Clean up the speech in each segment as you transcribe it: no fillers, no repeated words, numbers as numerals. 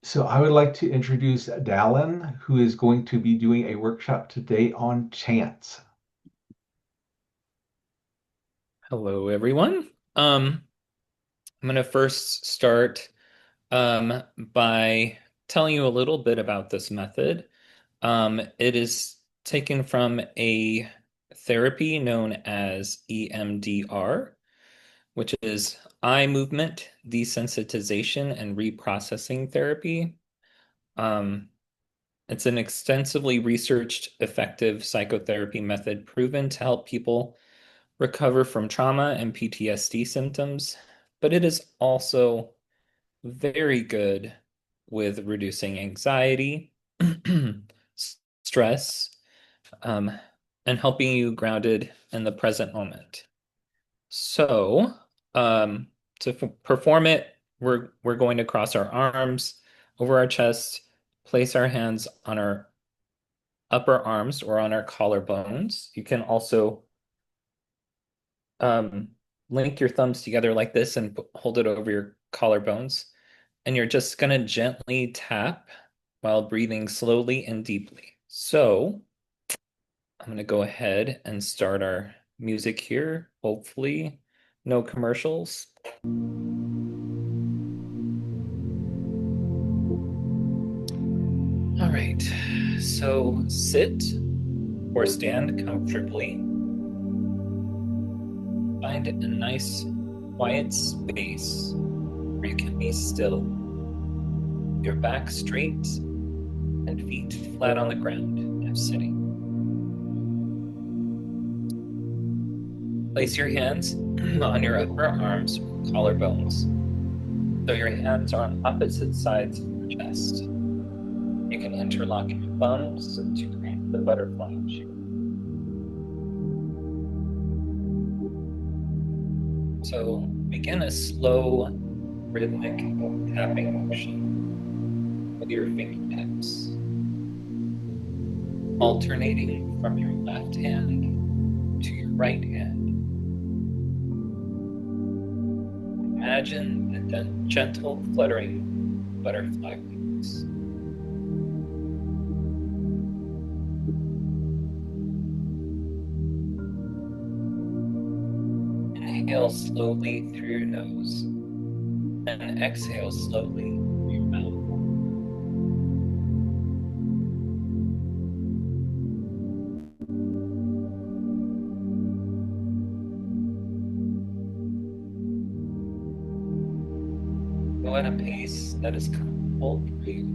So I would like to introduce Dallán, who is going to be doing a workshop today on chants. Hello, everyone. I'm going to first start by telling you a little bit about this method. It is taken from a therapy known as EMDR, which is eye movement desensitization and reprocessing therapy. Um, it's an extensively researched, effective psychotherapy method proven to help people recover from trauma and PTSD symptoms, but it is also very good with reducing anxiety, stress, um, and helping you grounded in the present moment. So, um, to perform it, we're going to cross our arms over our chest, place our hands on our upper arms or on our collarbones. You can also um, link your thumbs together like this and hold it over your collarbones. And you're just going to gently tap while breathing slowly and deeply. So I'm going to go ahead and start our music here. Hopefully, no commercials. All right. So sit or stand comfortably. Find a nice, quiet space where you can be still, your back straight and feet flat on the ground if sitting. Place your hands on your upper arms or collarbones so your hands are on opposite sides of your chest. You can interlock your thumbs to create the butterfly shape. So begin a slow, rhythmic tapping motion with your fingertips, alternating from your left hand to your right hand. Imagine the gentle fluttering butterfly wings. Inhale slowly through your nose and exhale slowly through your mouth. Go at a pace that is comfortable for you.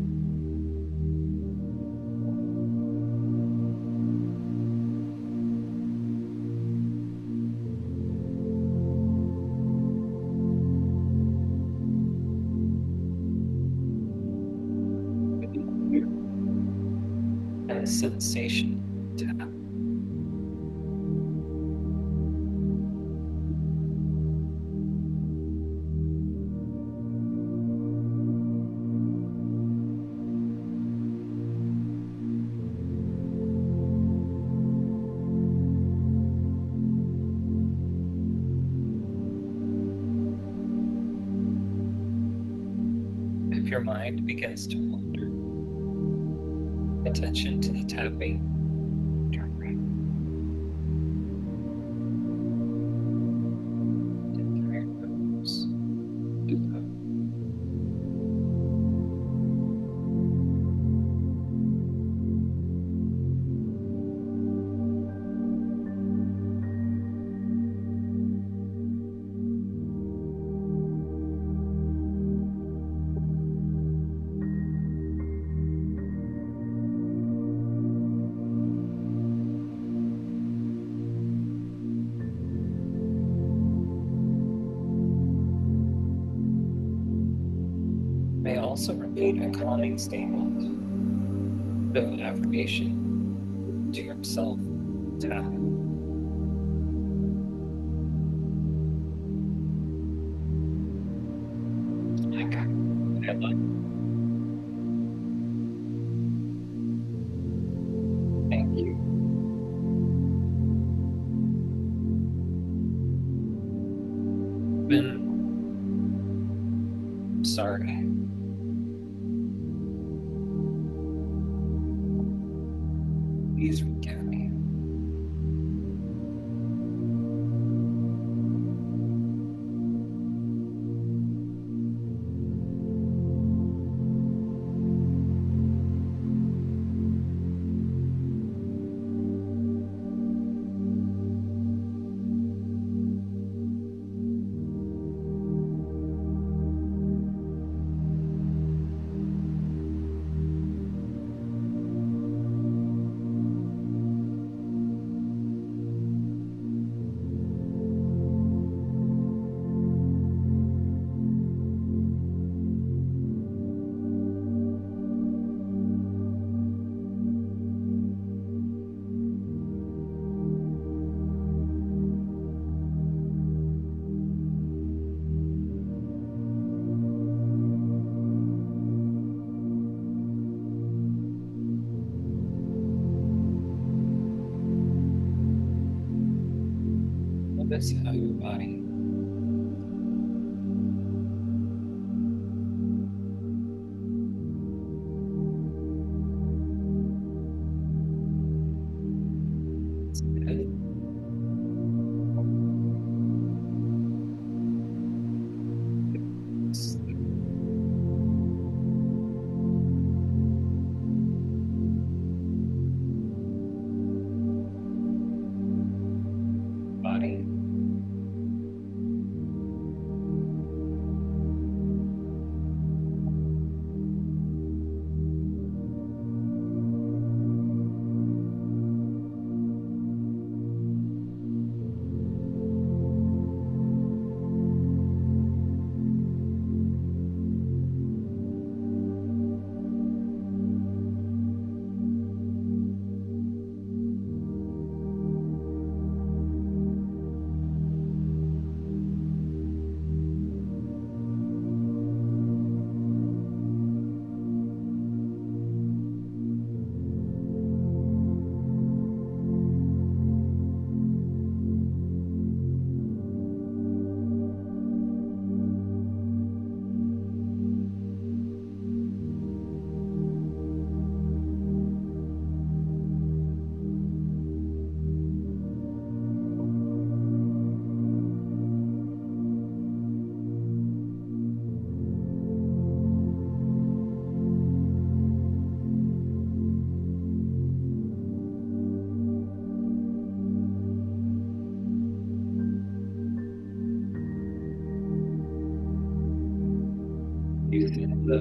And the sensation to tap. If your mind begins to wander, attention to the tapping. Turn right and through your nose. May also repeat a calming statement of affirmation to yourself. Tap. Like I love. Thank you. Been sorry. Please forgive me. Notice how your body is the body. You send the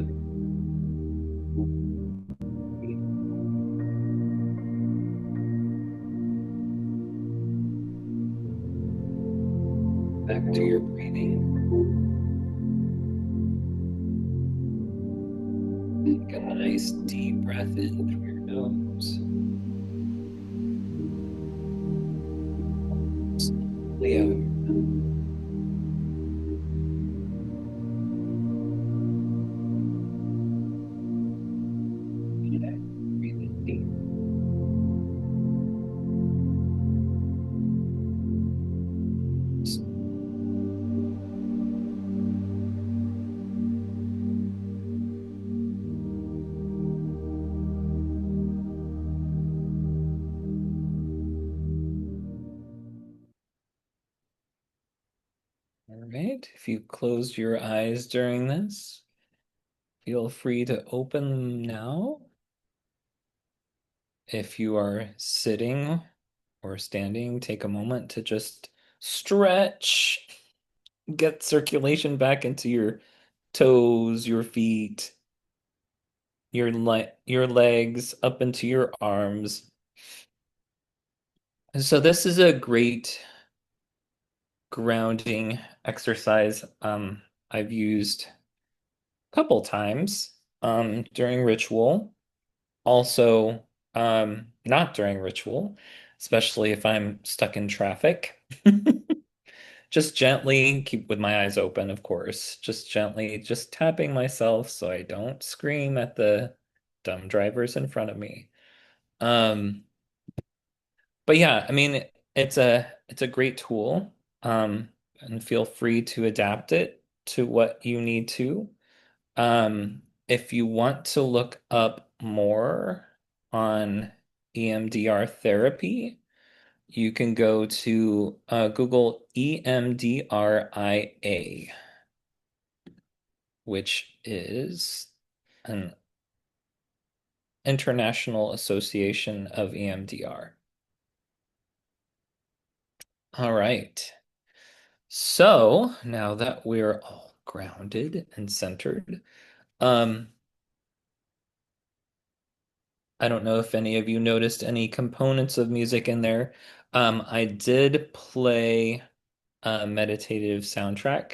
back to your breathing. Take a nice deep breath in through your nose. Slowly out your mouth. Breathing deep. All right. If you closed your eyes during this, feel free to open them now. If you are sitting or standing, take a moment to just stretch, get circulation back into your toes, your feet, your legs, up into your arms. So this is a great grounding exercise I've used a couple times during ritual. Also, not during ritual, especially if I'm stuck in traffic. Just gently keep with my eyes open, of course. Just gently, just tapping myself so I don't scream at the dumb drivers in front of me. Um, but yeah, I mean, it's a great tool. And feel free to adapt it to what you need to. If you want to look up more on EMDR therapy, you can go to Google EMDRIA, which is an International Association of EMDR. All right. So now that we're all grounded and centered, um, I don't know if any of you noticed any components of music in there. I did play a meditative soundtrack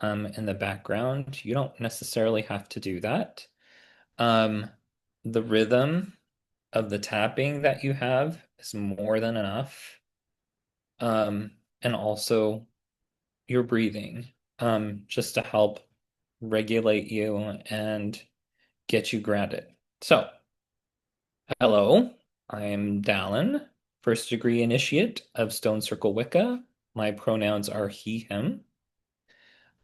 in the background. You don't necessarily have to do that. Um, the rhythm of the tapping that you have is more than enough. And also your breathing, just to help regulate you and get you grounded. So, hello, I am Dallán, first degree initiate of Stone Circle Wicca. My pronouns are he, him.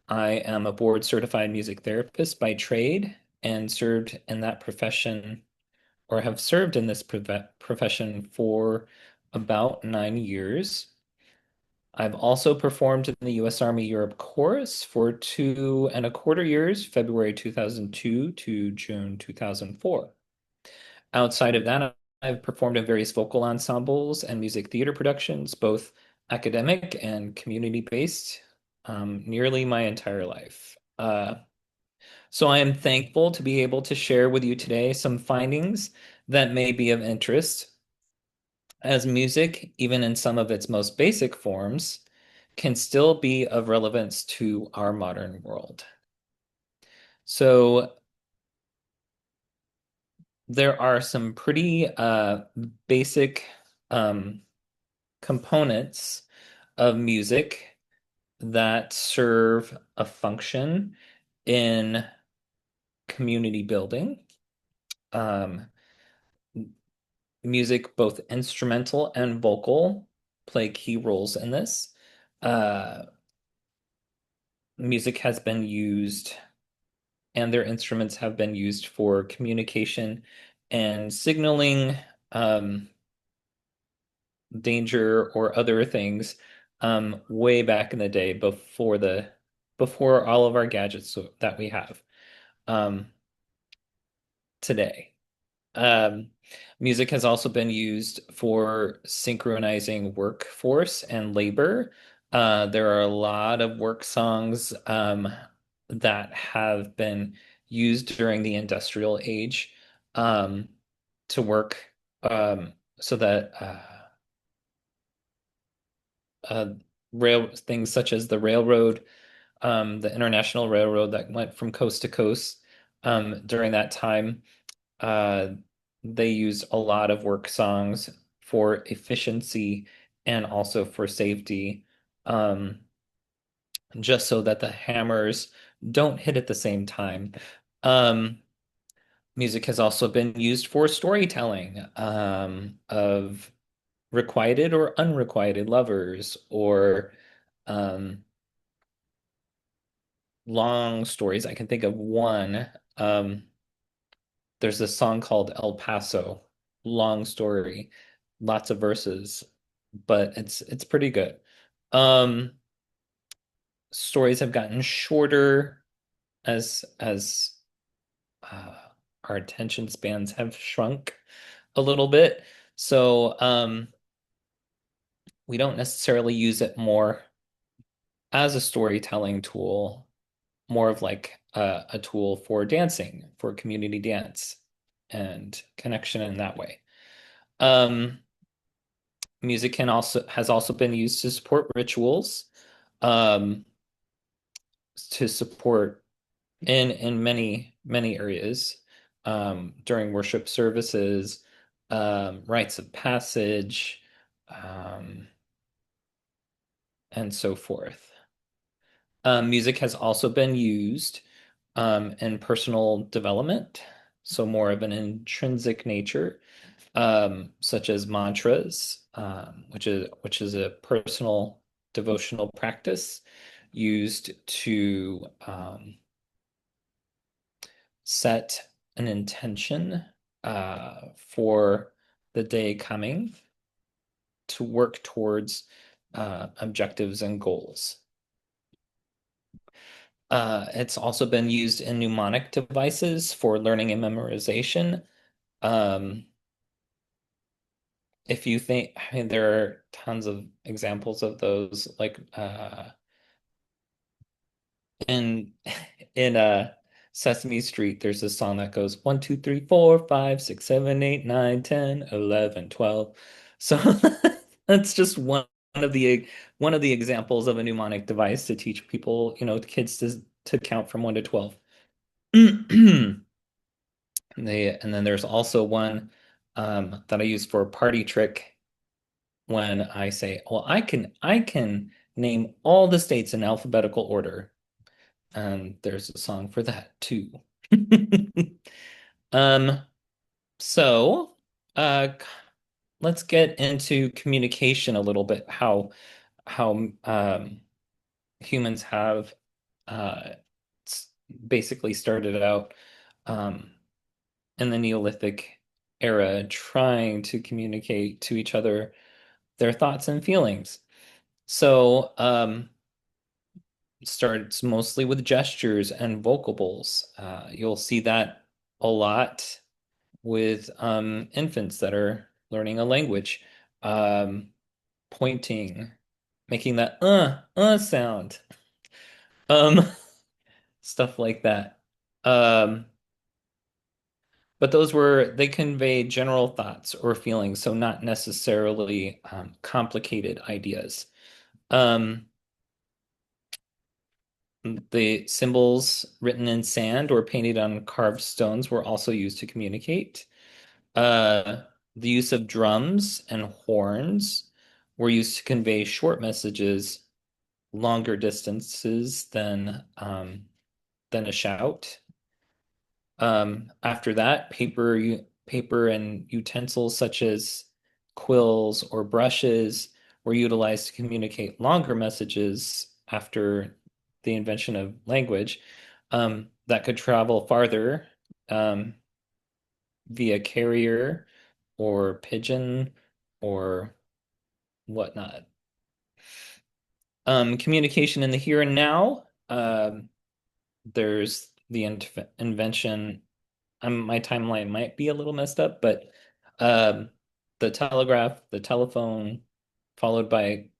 I am a board certified music therapist by trade and served in that profession or have served in this profession for about 9 years. I've also performed in the U.S. Army Europe Chorus for 2.25 years, February 2002 to June 2004. Outside of that, I've performed in various vocal ensembles and music theater productions, both academic and community-based, nearly my entire life. So I am thankful to be able to share with you today some findings that may be of interest, as music, even in some of its most basic forms, can still be of relevance to our modern world. So there are some pretty basic um, components of music that serve a function in community building. Um, Music, both instrumental and vocal, play key roles in this. Uh, Music has been used, and their instruments have been used for communication and signaling um, danger or other things way back in the day before all of our gadgets that we have um, today. Um, Music has also been used for synchronizing workforce and labor. There are a lot of work songs that have been used during the industrial age um, to work so that uh, rail things such as the railroad, the international railroad that went from coast to coast during that time. Uh, they used a lot of work songs for efficiency and also for safety, just so that the hammers don't hit at the same time. Um, Music has also been used for storytelling of requited or unrequited lovers or um, long stories. I can think of one. There's this song called El Paso, long story, lots of verses, but it's pretty good. Um, Stories have gotten shorter as uh, our attention spans have shrunk a little bit. So we don't necessarily use it more as a storytelling tool, more of like a tool for dancing, for community dance and connection in that way. Um, Music can also has also been used to support rituals, um, to support in many areas during worship services, rites of passage, um, and so forth. Music has also been used in personal development, so more of an intrinsic nature, such as mantras, which is a personal devotional practice used to set an intention for the day coming to work towards objectives and goals. It's also been used in mnemonic devices for learning and memorization. Um, if you think, I mean, there are tons of examples of those, like in in Sesame Street, there's a song that goes 1, 2, 3, 4, 5, 6, 7, 8, 9, 10, 11, 12. So that's just one of the examples of a mnemonic device to teach people, kids to count from 1 to 12. And then there's also one that I use for a party trick when I say, well, I can name all the states in alphabetical order. And there's a song for that too. Um, so let's get into communication a little bit, how humans have uh basically started out um in the Neolithic era trying to communicate to each other their thoughts and feelings. So it starts mostly with gestures and vocables. You'll see that a lot with infants that are learning a language, um, pointing, making that sound, um, stuff like that. Um, but they convey general thoughts or feelings, so not necessarily complicated ideas. Um, the symbols written in sand or painted on carved stones were also used to communicate. Uh, the use of drums and horns were used to convey short messages, longer distances than a shout. After that, paper and utensils such as quills or brushes were utilized to communicate longer messages after the invention of language that could travel farther um, via carrier or pigeon or whatnot. Communication in the here and now. There's the invention. My timeline might be a little messed up, but um, the telegraph, the telephone, followed by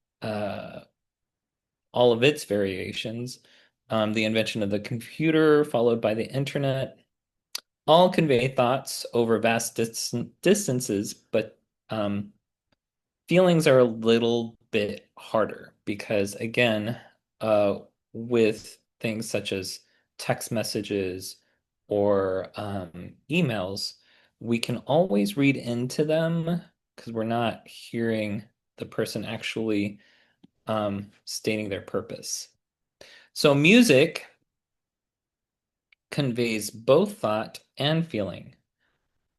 all of its variations, the invention of the computer, followed by the internet, all convey thoughts over vast distances, but feelings are a little bit harder because, again, with things such as text messages or emails, we can always read into them because we're not hearing the person actually stating their purpose. So, music conveys both thought and feeling.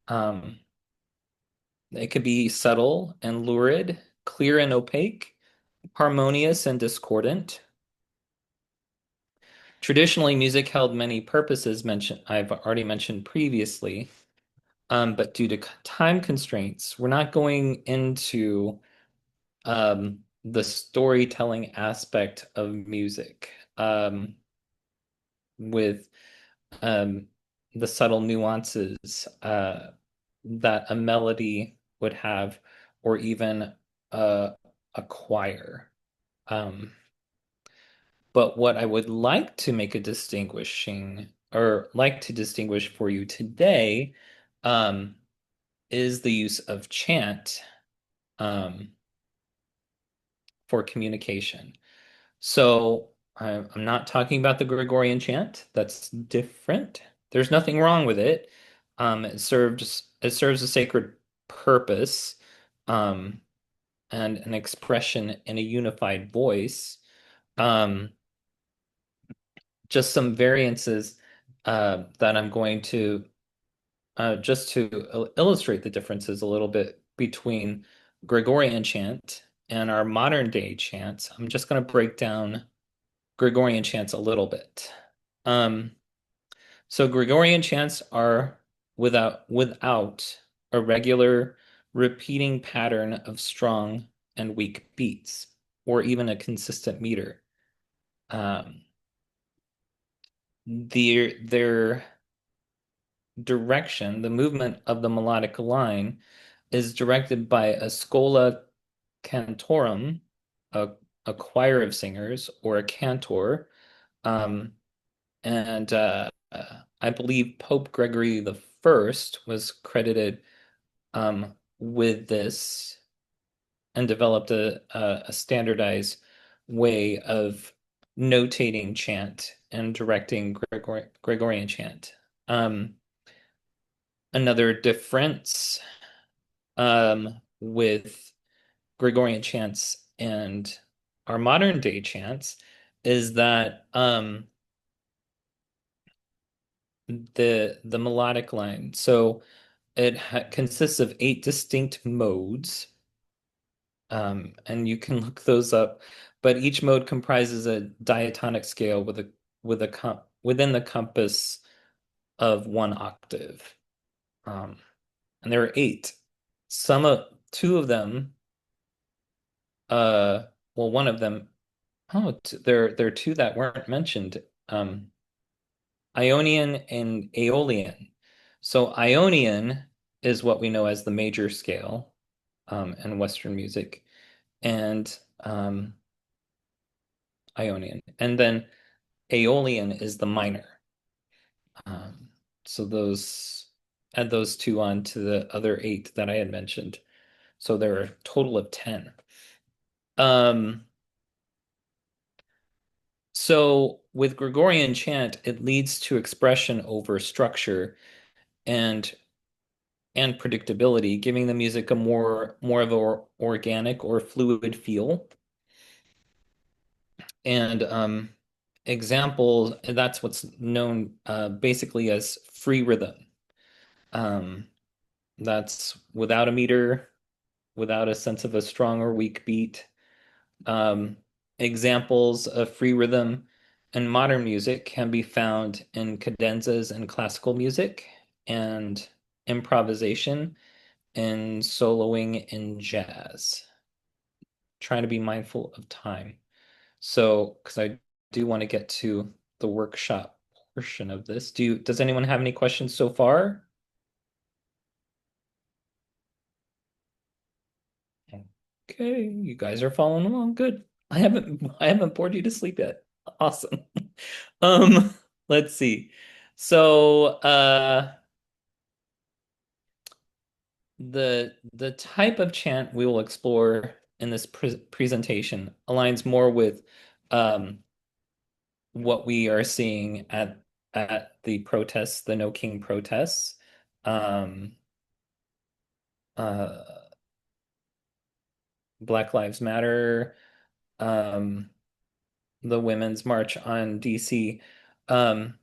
Um, it could be subtle and lurid, clear and opaque, harmonious and discordant. Traditionally, music held many purposes I've already mentioned previously, but due to time constraints, we're not going into the storytelling aspect of music with um, the subtle nuances that a melody would have, or even a, a choir. Um, But what I would like to make a distinguishing or like to distinguish for you today um, is the use of chant for communication. So I'm not talking about the Gregorian chant. That's different. There's nothing wrong with it. It serves a sacred purpose um, and an expression in a unified voice. Um, just some variances that I'm going to just to illustrate the differences a little bit between Gregorian chant and our modern day chants. I'm just going to break down Gregorian chants a little bit. Um, so Gregorian chants are without a regular repeating pattern of strong and weak beats, or even a consistent meter. Um, their direction, the movement of the melodic line, is directed by a schola cantorum, a, a choir of singers, or a cantor. Um, and I believe Pope Gregory the First was credited with this and developed a standardized way of notating chant and directing Gregorian chant. Um, Another difference with Gregorian chants and our modern day chants is that the melodic line. So it consists of 8 distinct modes, and you can look those up. But each mode comprises a diatonic scale with a within the compass of 1 octave. Um, and there are 8. Two of them, well, one of them, there are two that weren't mentioned. Ionian and Aeolian. So Ionian is what we know as the major scale in Western music, and Ionian. And then Aeolian is the minor. Um, so those add those two on to the other 8 that I had mentioned. So there are a total of 10. Um, so with Gregorian chant, it leads to expression over structure and predictability, giving the music a more of a organic or fluid feel. And example, that's what's known basically as free rhythm. Um, that's without a meter, without a sense of a strong or weak beat. Um, Examples of free rhythm in modern music can be found in cadenzas in classical music and improvisation and soloing in jazz. Trying to be mindful of time. So, because I do want to get to the workshop portion of this. Does anyone have any questions so far? Okay, you guys are following along. Good. I haven't bored you to sleep yet. Awesome. Um, let's see. So, the type of chant we will explore in this presentation aligns more with um what we are seeing at the protests, the No King protests, um, uh, Black Lives Matter, um, the Women's March on DC. Um,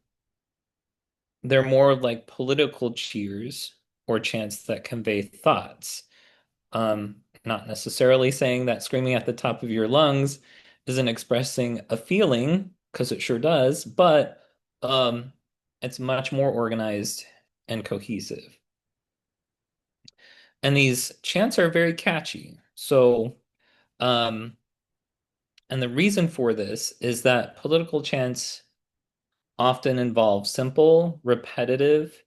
they're more like political cheers or chants that convey thoughts. Not necessarily saying that screaming at the top of your lungs isn't expressing a feeling, because it sure does, but um, it's much more organized and cohesive. And these chants are very catchy. Um, and the reason for this is that political chants often involve simple, repetitive,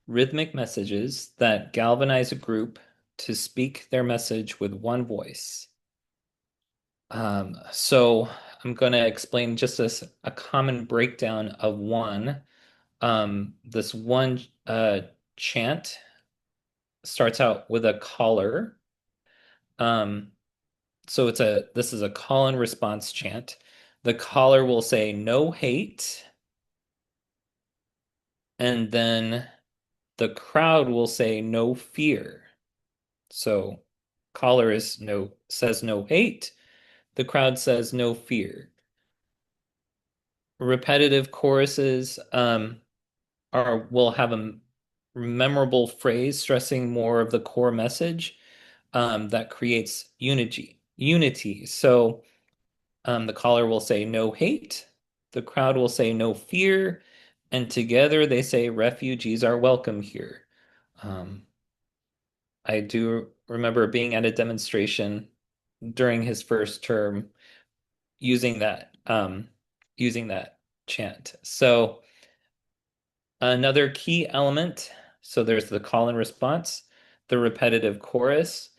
rhythmic messages that galvanize a group to speak their message with one voice. So I'm going to explain just a common breakdown of one. This one chant starts out with a caller. Um, so this is a call and response chant. The caller will say no hate, and then the crowd will say no fear. So caller says no hate, the crowd says no fear. Repetitive choruses are will have a memorable phrase stressing more of the core message that creates unity. So the caller will say no hate, the crowd will say no fear, and together they say refugees are welcome here. Um, I do remember being at a demonstration during his first term using that chant. So another key element, so there's the call and response, the repetitive chorus.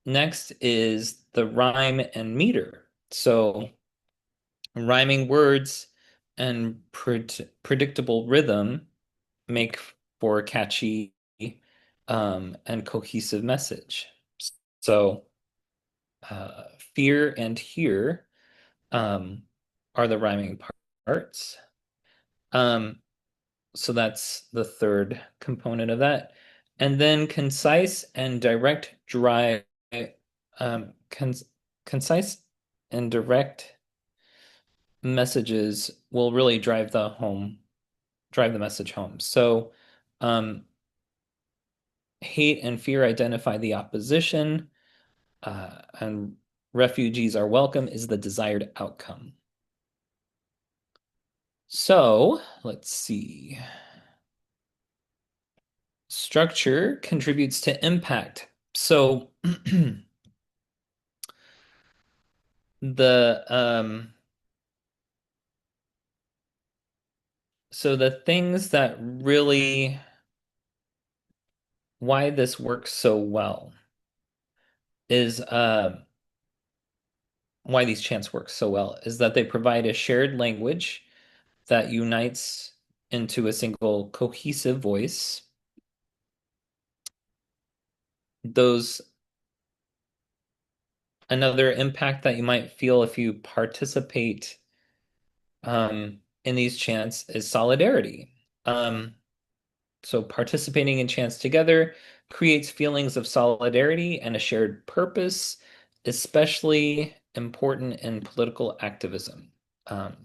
Next is the rhyme and meter. So rhyming words and predictable rhythm make for a catchy and cohesive message. So fear and hear um, are the rhyming parts. Um, so that's the third component of that. And then concise and direct drive, um, con concise and direct messages will really drive the message home. So, um, hate and fear identify the opposition, and refugees are welcome is the desired outcome. So, let's see. Structure contributes to impact. So, the the things that really why this works so well is why these chants work so well is that they provide a shared language that unites into a single cohesive voice. Those Another impact that you might feel if you participate in these chants is solidarity. So participating in chants together creates feelings of solidarity and a shared purpose, especially important in political activism. Um,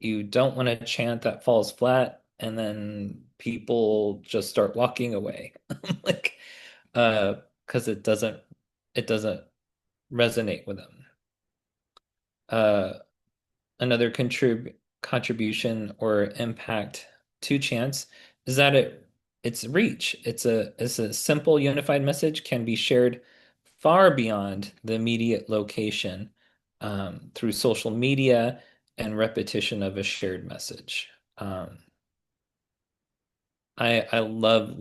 you don't want a chant that falls flat and then people just start walking away. Like, because it doesn't resonate with them. Uh, Another contribution or impact to chants is that its reach. It's a simple unified message can be shared far beyond the immediate location through social media and repetition of a shared message. Um, I love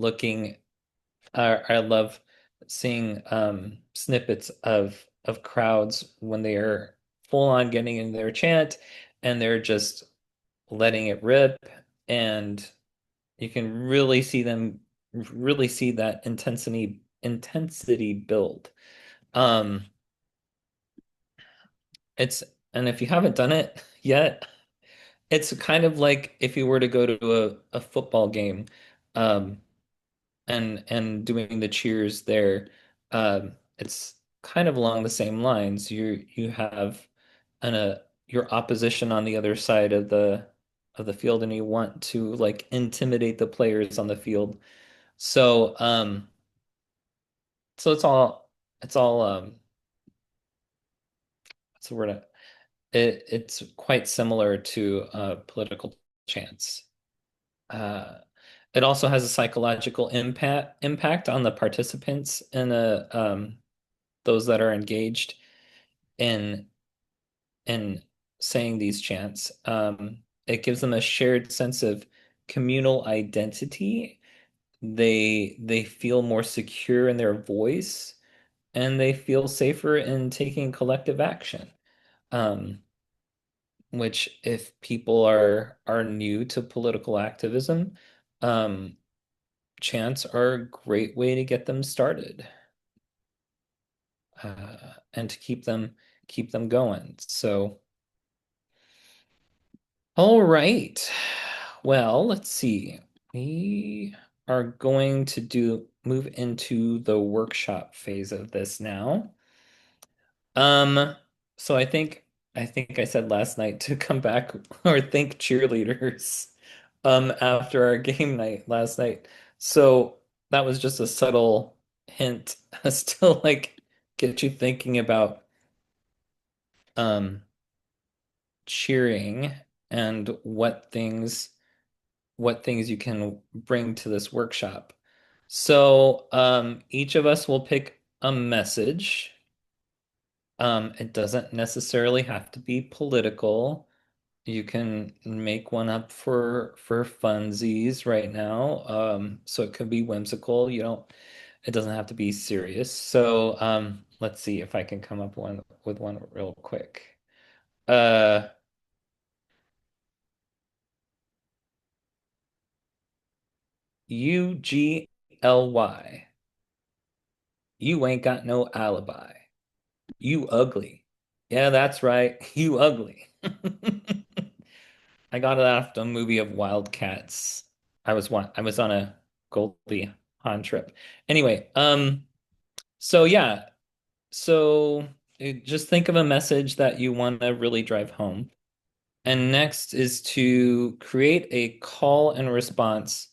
I love seeing snippets of crowds when they are full on getting in their chant and they're just letting it rip, and you can really see that intensity build. Um, it's and if you haven't done it yet, it's kind of like if you were to go to a football game, um, and doing the cheers there. It's kind of along the same lines. You have your opposition on the other side of the field, and you want to like intimidate the players on the field. So it's all what's the word? It's quite similar to political chants. Uh, it also has a psychological impact on the participants and those that are engaged in in saying these chants. It gives them a shared sense of communal identity. They feel more secure in their voice, and they feel safer in taking collective action. Um, which, if people are new to political activism, um, chants are a great way to get them started, and to keep them going. So, all right. Well, let's see. We are going to do move into the workshop phase of this now. Um, so I think I said last night to come back or thank cheerleaders after our game night last night. So that was just a subtle hint as to like get you thinking about um cheering and what things you can bring to this workshop. So, each of us will pick a message. It doesn't necessarily have to be political. You can make one up for funsies right now. So it could be whimsical. It doesn't have to be serious. So, let's see if I can come up with one real quick. Uh, UGLY. You ain't got no alibi. You ugly. Yeah, that's right. You ugly. I got it after a movie of Wildcats. I was on a Goldie Hawn trip. Anyway, so yeah, so just think of a message that you want to really drive home. And next is to create a call and response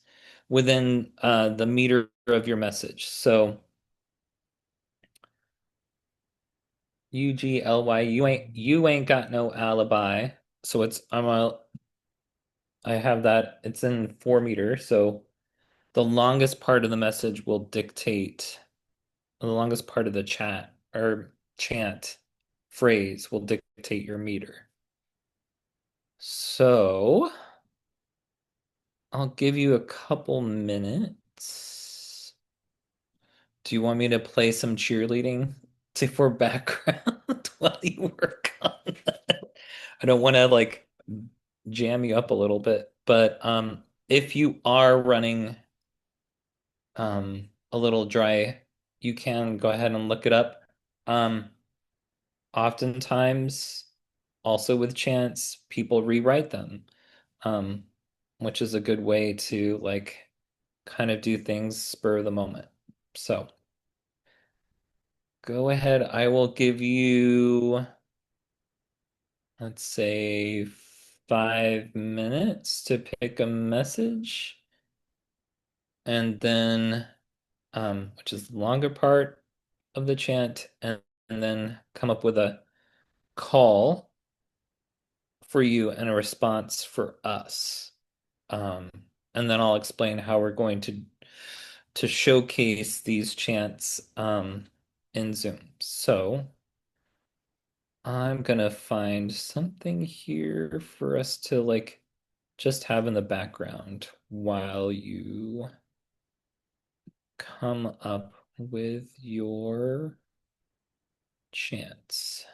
within the meter of your message. So UGLY, you ain't got no alibi. So I have that. It's in 4 meter. So the longest part of the message will dictate the longest part of the chat or chant phrase will dictate your meter. So I'll give you a couple minutes. Do you want me to play some cheerleading for background while you work on that? I don't want to like jam you up a little bit, but if you are running a little dry, you can go ahead and look it up. Um, Oftentimes, also with chants, people rewrite them, um, which is a good way to like kind of do things spur of the moment. So go ahead. I will give you, let's say, 5 minutes to pick a message, and then which is the longer part of the chant, and then come up with a call for you and a response for us. Um, and then I'll explain how we're going to showcase these chants in Zoom. So I'm gonna find something here for us to like just have in the background while you come up with your chants.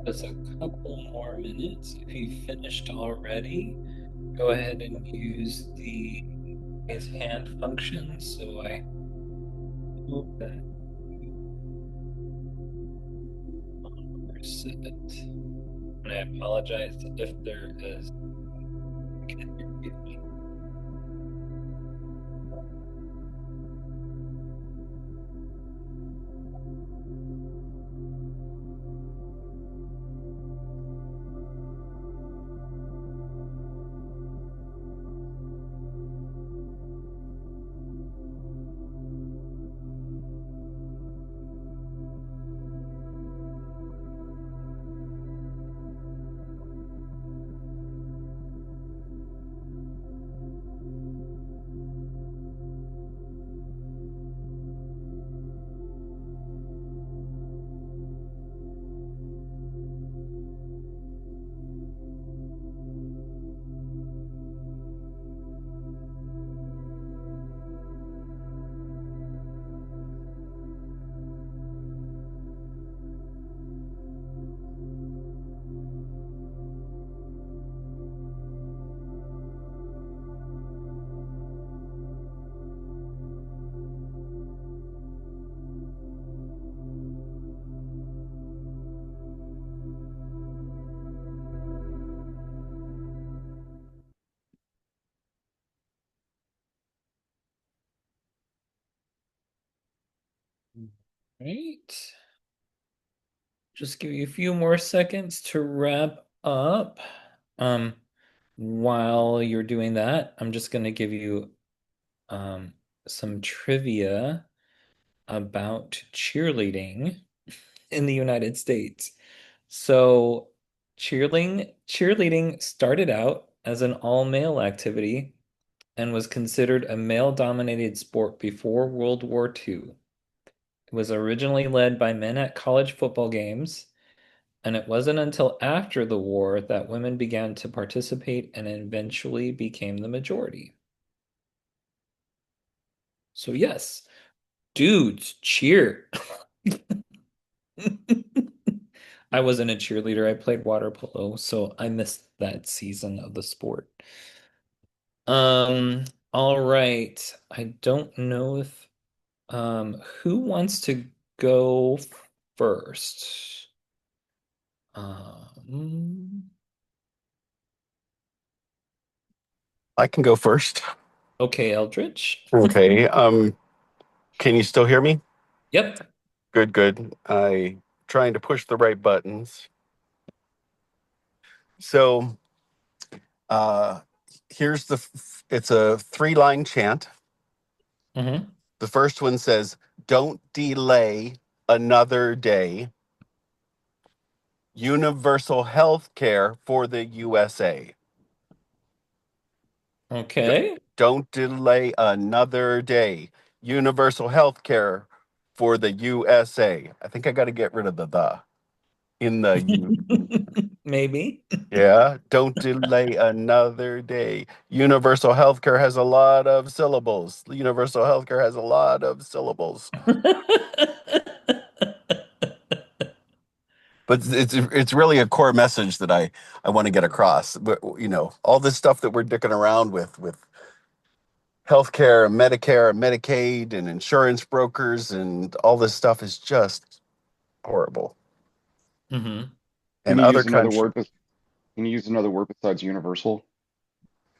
us a couple more minutes. If you finished already, go ahead and use the raise hand function so I know that you are set. And I apologize if there is. Right. Just give you a few more seconds to wrap up. Um, while you're doing that, I'm just going to give you um, some trivia about cheerleading in the United States. So, cheerleading started out as an all-male activity and was considered a male-dominated sport before World War II. It was originally led by men at college football games, and it wasn't until after the war that women began to participate and eventually became the majority. So, yes, dudes, cheer. I wasn't a cheerleader. I played water polo, so I missed that season of the sport. All right. I don't know if who wants to go first? Um, I can go first. okay, Eldritch. Okay. Can you still hear me? Yep. Good, good. I trying to push the right buttons. So, uh here's it's a three-line chant. Hmm. The first one says, "Don't delay another day. Universal health care for the USA." D- Okay. don't delay another day. Universal health care for the USA. I think I got to get rid of the in the U. Maybe. Yeah, don't delay another day. Universal healthcare has a lot of syllables. Universal healthcare has a lot of syllables. But it's really a core message that I want to get across. You know, all this stuff that we're dicking around with healthcare and Medicare and Medicaid and insurance brokers and all this stuff is just horrible. Hmm. And Can you other use another countries, word? Can you use another word besides universal?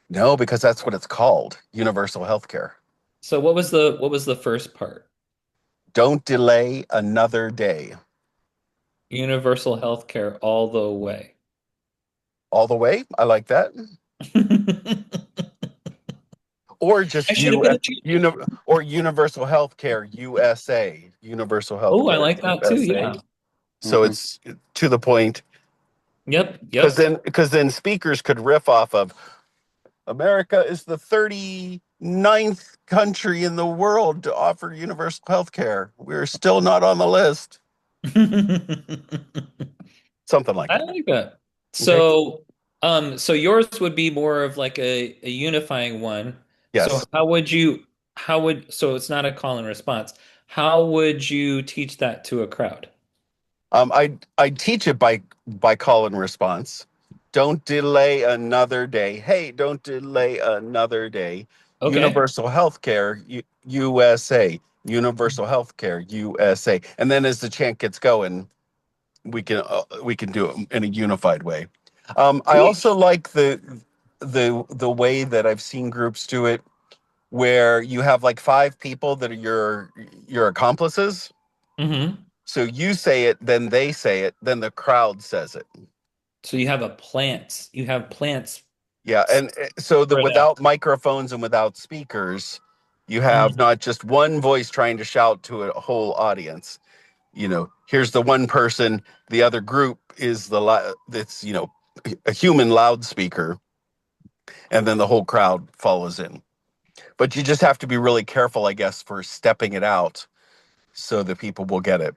no, because that's what it's called, universal healthcare. So what was the first part? Don't delay another day. Universal healthcare all the way. All the way. I like that. Or I just should have been a cheerleader. or universal healthcare USA. Universal Oh, I healthcare like that too. USA. Yeah. So Hmm. it's to the point Yep. Yep. because then speakers could riff off of America is the 39th country in the world to offer universal healthcare. We're still not on the list. Something like I that. like that. Okay. So yours would be more of like a unifying one. So Yes. so it's not a call and response. How would you teach that to a crowd? I teach it by call and response. Don't delay another day. Hey, don't delay another day. Okay. Universal healthcare, USA. Universal healthcare, USA. And then as the chant gets going, we can do it in a unified way. I Sweet. also like the way that I've seen groups do it, where you have like five people that are your accomplices. Hmm. So you say it, then they say it, then the crowd says it. So you have a plant. You have plants Yeah, and so that spread out. without microphones and without speakers, you have Mhm. not just one voice trying to shout to a whole audience. Here's the one person, the other group is that's a human loudspeaker, and then the whole crowd follows in. But you just have to be really careful, I guess, for stepping it out so that people will get it.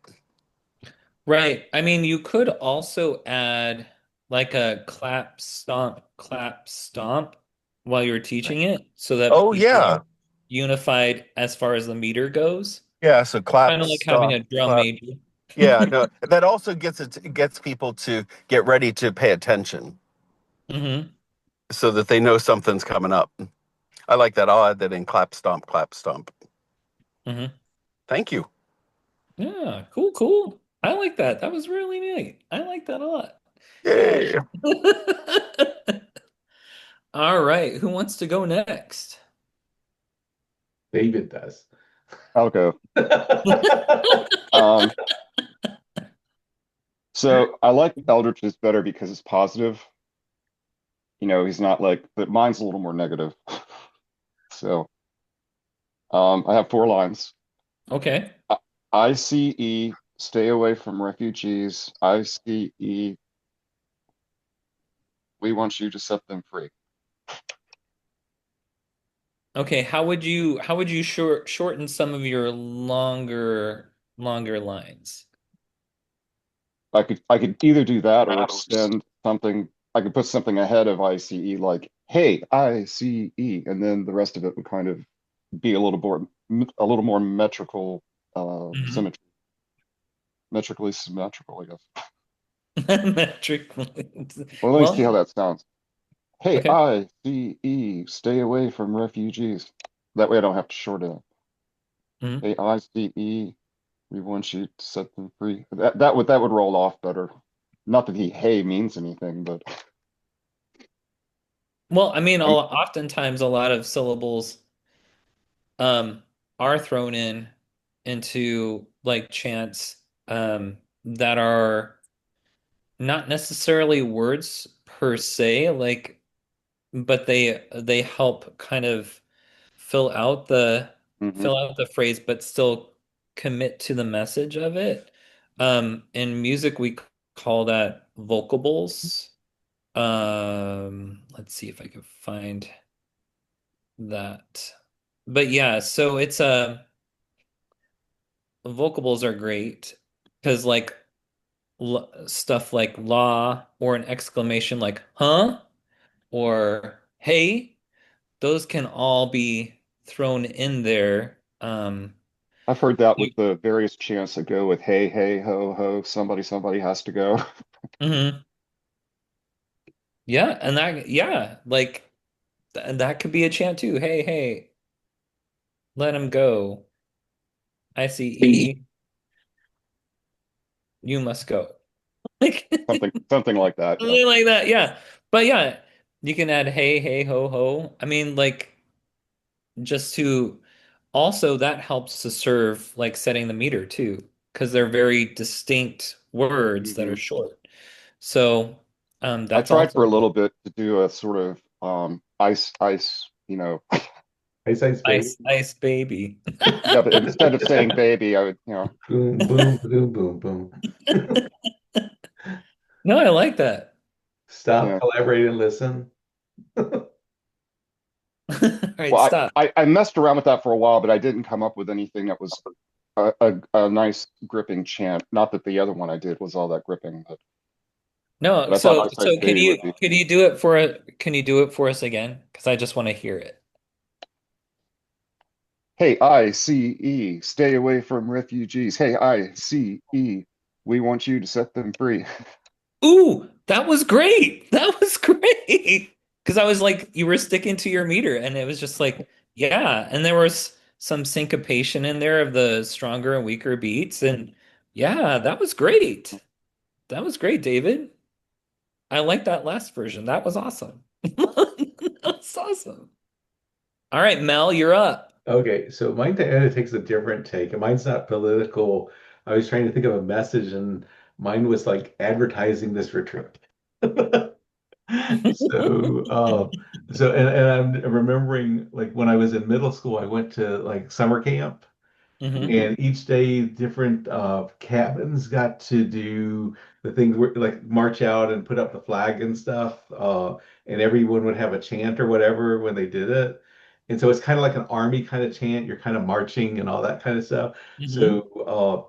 Right. I mean, you could also add like a clap, stomp while you're teaching it so that Oh people yeah, are unified as far as the meter goes. yeah. So clap, Kind of like having stop, a drum clap. major. Yeah, no, that also gets people to get ready to pay attention Hmm. so that they know something's coming up. I like that. I'll add that in clap, stomp, clap, stomp. Hmm. Thank you. Yeah, cool, cool. I like that. That was really neat. I like that a lot. Yeah. Yay. All right. Who wants to go next? David does. I'll go. Um, so I like Eldritch's better because it's positive. He's not like, but mine's a little more negative. So I have four lines. Okay. I- ICE, stay away from refugees. ICE, we want you to set them free. Okay, how would you shorten some of your longer lines? I could either do that or extend something. I could put something ahead of ICE like, hey, ICE, and then the rest of it would kind of be a little more metrical Mhm. symmetry, metrically symmetrical, I guess. Metric. Well, let me see how Well, that sounds. Hey, okay. ICE, stay away from refugees. That way I don't have to short it. Mhm. Hey, ICE, we want you to set them free. That would roll off better. Not that hey means anything, but Well, I mean, I'm oftentimes a lot of syllables um are thrown into like chants that are not necessarily words per se, like but they help kind of fill out the mhm. fill out the phrase but still commit to the message of it. In music we call that vocables. Let's see if I can find that. But yeah, so it's vocables are great because like stuff like la or an exclamation like huh or hey, those can all be thrown in there. I've heard that with the various chants that go with hey, hey, ho, ho, somebody has to go. Mhm. Yeah, and that yeah, like that could be a chant too. Hey, hey, let him go. I see E, you must go. Like Something like that, yeah. something like that. Yeah. But yeah, you can add hey, hey, ho, ho. I mean, like just to also that helps to serve like setting the meter too, because they're very distinct words that Hmm. are short. So I that's tried also for a good. little bit to do a sort of ice, Ice Ice Baby. Ice baby. yeah, but instead of saying baby, I would. Boom, boom, boom, boom, boom. No, I like that. Stop, Yeah. collaborate, and listen. All right, Well, stop. I messed around with that for a while, but I didn't come up with anything that was a nice gripping chant. Not that the other one I did was all that gripping, but No, I thought so Ice Ice so can Baby would be. you do it for can you do it for us again? Because I just want to hear it. Hey, ICE, stay away from refugees. Hey, ICE. We want you to set them free. Ooh, that was great. That was great. Because I was like, you were sticking to your meter, and it was just like, yeah. And there was some syncopation in there of the stronger and weaker beats. And yeah, that was great. That was great, David. I like that last version. That was awesome. That was awesome. All right, Mel, you're up. Okay, so mine kind of takes a different take, and mine's not political. I was trying to think of a message, and mine was like advertising this retreat. So, and I'm remembering like when I was in middle school, I went to like summer camp, Hmm. and each day different cabins got to do the things where like march out and put up the flag and stuff. And everyone would have a chant or whatever when they did it. And so it's kind of like an army kind of chant. You're kind of marching and all that kind of stuff. Hmm. So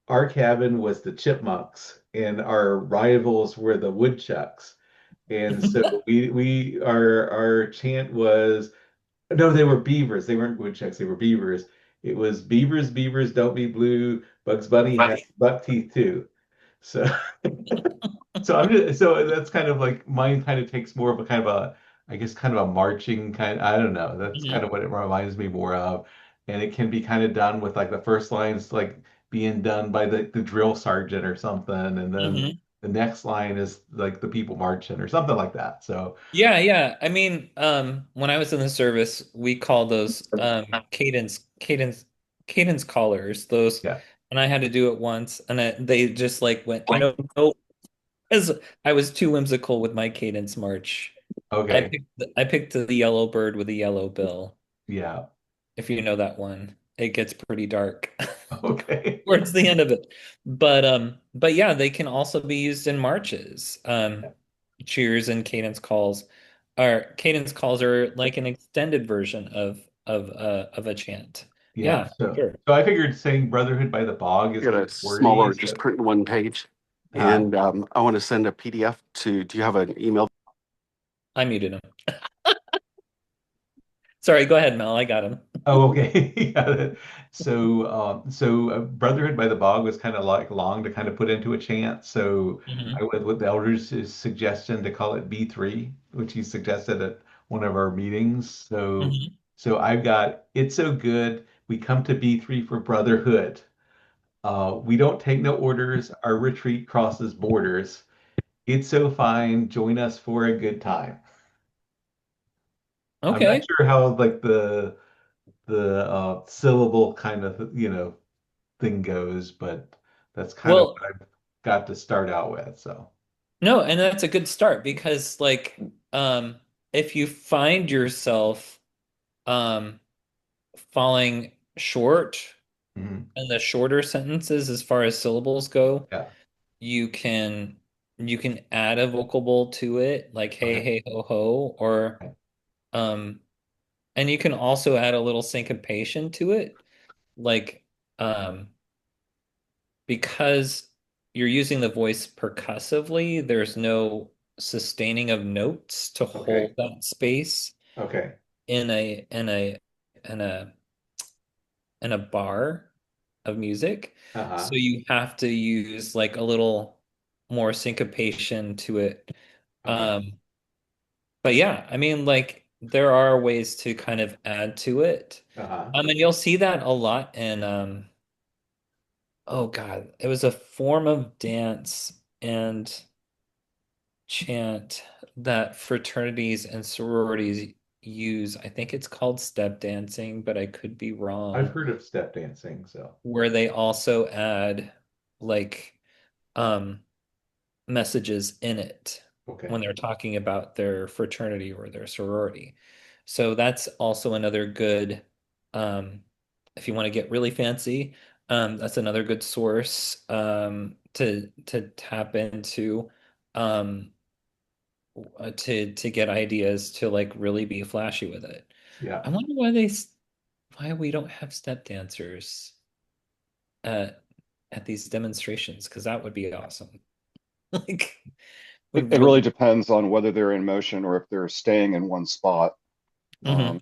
our cabin was the chipmunks, and our rivals were the woodchucks. And so our chant was no, they were beavers. They weren't woodchucks. They were beavers. It was beavers, beavers, don't be blue. Bugs Bunny has buck teeth too. So, so that's kind of like mine. Kind of takes more of a kind of a, I guess, kind of a marching kind. I don't know. That's kind of what it reminds me more of, and it can be kind of done with like the first lines like being done by the drill sergeant or something, and then Hmm. the next line is like the people marching or something like that. So Yeah, yeah. I mean, when I was in the service, we called those cadence callers. Those, yeah, and I had to do it once, and they just like went no, no, as I was too whimsical with my cadence march. okay, I picked the yellow bird with a yellow bill. yeah, If you know that one, it gets pretty dark okay. towards the end of it. But yeah, they can also be used in marches. Cheers and cadence calls are like an extended version of a chant. Yeah, Yeah, so sure. I figured saying Brotherhood by the Bog I is got kind a of wordy. smaller, just So, print one page, uh, and I want to send a PDF to. Do you have an email? I muted him. Sorry, go ahead, Mel. I got him. oh, okay. Got it. So Brotherhood by the Bog was kind of like long to kind of put into a chant. So Hmm. I went with the elders' suggestion to call it B3, which he suggested at one of our meetings. Hmm. So I've got It's So Good. We come to B3 for Brotherhood. We don't take no orders. Our retreat crosses borders. It's so fine. Join us for a good time. I'm not Okay. sure how like the syllable kind of thing goes, but that's kind of Well, what I've got to start out with. So no, and that's a good start because like if you find yourself um falling short mhm. in the shorter sentences as far as syllables go, Yeah. you can you can add a vocable to it, like hey, Okay. hey, ho, ho, or Okay. um, and you can also add a little syncopation to it, like um, because you're using the voice percussively, there's no sustaining of notes to hold Okay. that space Okay. in in a in a bar of music. So Uh-huh. you have to use like a little more syncopation to it. Okay. Um, but yeah, I mean, like there are ways to kind of add to it. Uh-huh. And you'll see that a lot in oh God, it was a form of dance and chant that fraternities and sororities use. I think it's called step dancing, but I could be I've wrong. heard of step dancing, so Where they also add like um messages in it okay. when they're talking about their fraternity or their sorority. So that's also another good if you want to get really fancy, that's another good source to tap into um to get ideas to like really be flashy with it. Yeah. I wonder why we don't have step dancers at at these demonstrations because that would be awesome. Like would It really really. depends on whether they're in motion or if they're staying in one spot. Hmm.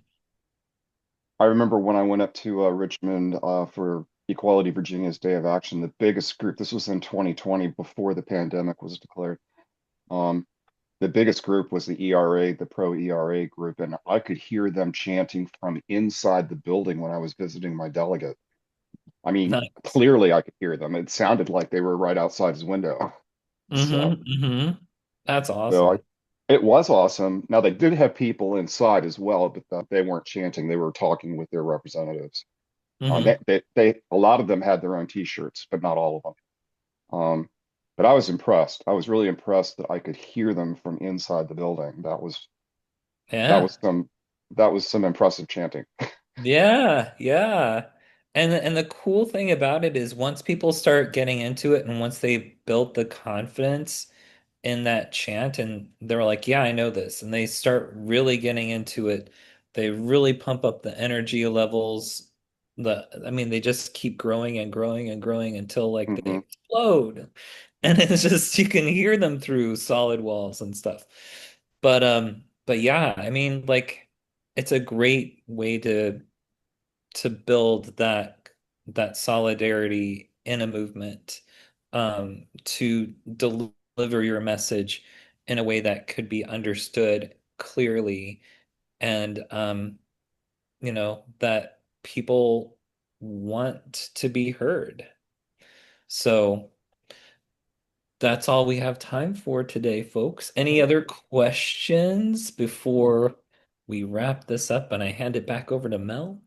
I remember when I went up to Richmond for Equality Virginia's Day of Action, the biggest group, this was in 2020 before the pandemic was declared. Um, the biggest group was the ERA, the pro ERA group, and I could hear them chanting from inside the building when I was visiting my delegate. I mean, Nice. clearly I could hear them. It sounded like they were right outside his window. So, That's so awesome. it was awesome. Now they did have people inside as well, but they weren't chanting. They were talking with their representatives. Hmm. A lot of them had their own T-shirts, but not all of them. But I was impressed. I was really impressed that I could hear them from inside the building. That Yeah. was some that was some impressive chanting. Yeah, yeah. And the cool thing about it is once people start getting into it and once they build the confidence in that chant and they're like, yeah, I know this, and they start really getting into it, they really pump up the energy levels. I mean, they just keep growing and growing and growing until like they Hmm. explode. And it's just you can hear them through solid walls and stuff. But yeah, I mean, like it's a great way to build that solidarity in a movement, to deliver your message in a way that could be understood clearly and that people want to be heard. So that's all we have time for today, folks. Any other questions before we wrap this up and I hand it back over to Mel?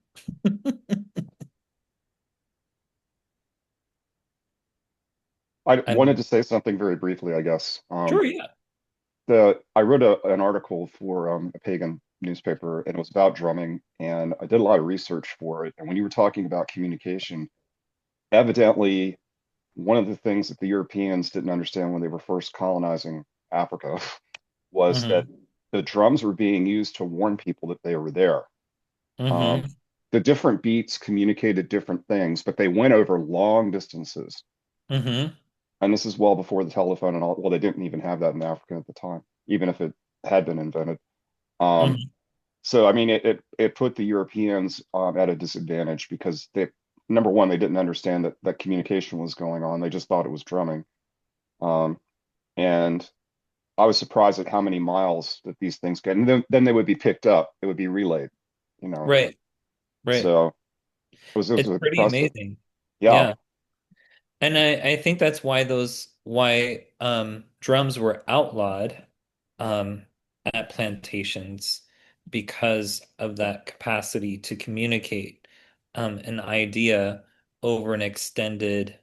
I wanted I'm to say something very briefly, I guess. sure, yeah. I wrote an article for a pagan newspaper, and it was about drumming, and I did a lot of research for it. And when you were talking about communication, evidently one of the things that the Europeans didn't understand when they were first colonizing Africa was that Hmm. the drums were being used to warn people that they were there. Um, Hmm. the different beats communicated different things, but they went over long distances. Hmm. And this is well before the telephone and all. Well, they didn't even have that in Africa at the time, even if it had been invented. Um, Hmm. so, I mean, it put the Europeans at a disadvantage because number one, they didn't understand that communication was going on. They just thought it was drumming. Um, and I was surprised at how many miles that these things get. And then they would be picked up. It would be relayed, you know. Right, right. So it was It's pretty impressive. amazing. Yeah. Yeah. And I think that's why drums were outlawed um at plantations because of that capacity to communicate an idea over an extended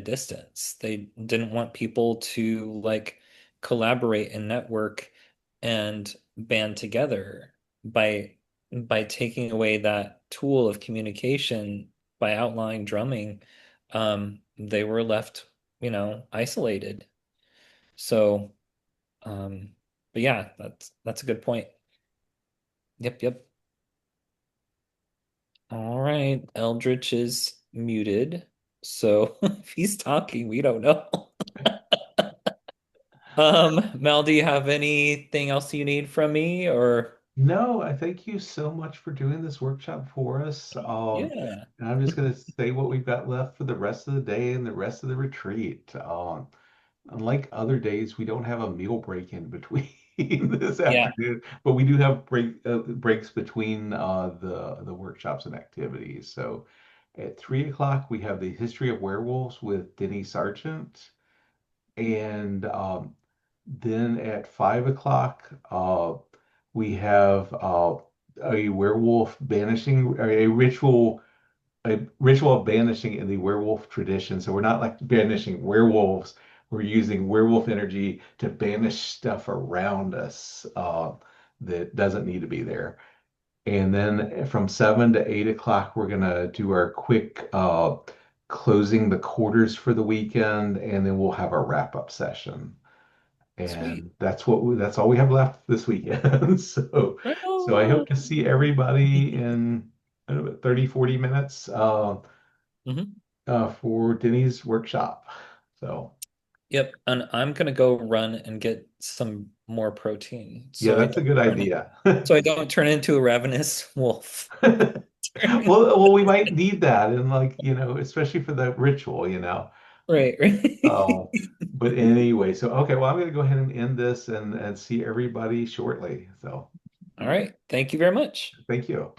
distance. They didn't want people to like collaborate and network and band together by taking away that tool of communication by outlawing drumming. They were left, isolated. So, um, but yeah, that's a good point. Yep, yep. All right, Eldritch is muted. So if he's talking, we don't know. Mel, do you have anything else you need from me or No, I thank you so much for doing this workshop for us. yeah. And I'm just going to say what we've got left for the rest of the day and the rest of the retreat. Unlike other days, we don't have a meal break in between this Yeah, afternoon, but we do have breaks between the workshops and activities. So at 3 o'clock, we have the history of werewolves with Denny Sargent, and then at 5 o'clock, we have a werewolf banishing, or a ritual of banishing in the werewolf tradition. So we're not like banishing werewolves. We're using werewolf energy to banish stuff around us that doesn't need to be there. And then from 7 to 8 o'clock, we're gonna do our quick closing the quarters for the weekend, and then we'll have a wrap-up session. sweet. And that's all we have left this weekend. Right So I hope on. to see everybody in 30, 40 minutes Hmm. for Denny's workshop. So Yep, and I'm gonna go run and get some more protein yeah, that's a good idea. so I don't turn into a ravenous wolf. Well, we might need that, and like, especially for the ritual. Right, right. Uh, but anyway, so okay, well, I'm going to go ahead and end this and see everybody shortly. So All right. Thank you very much. thank you.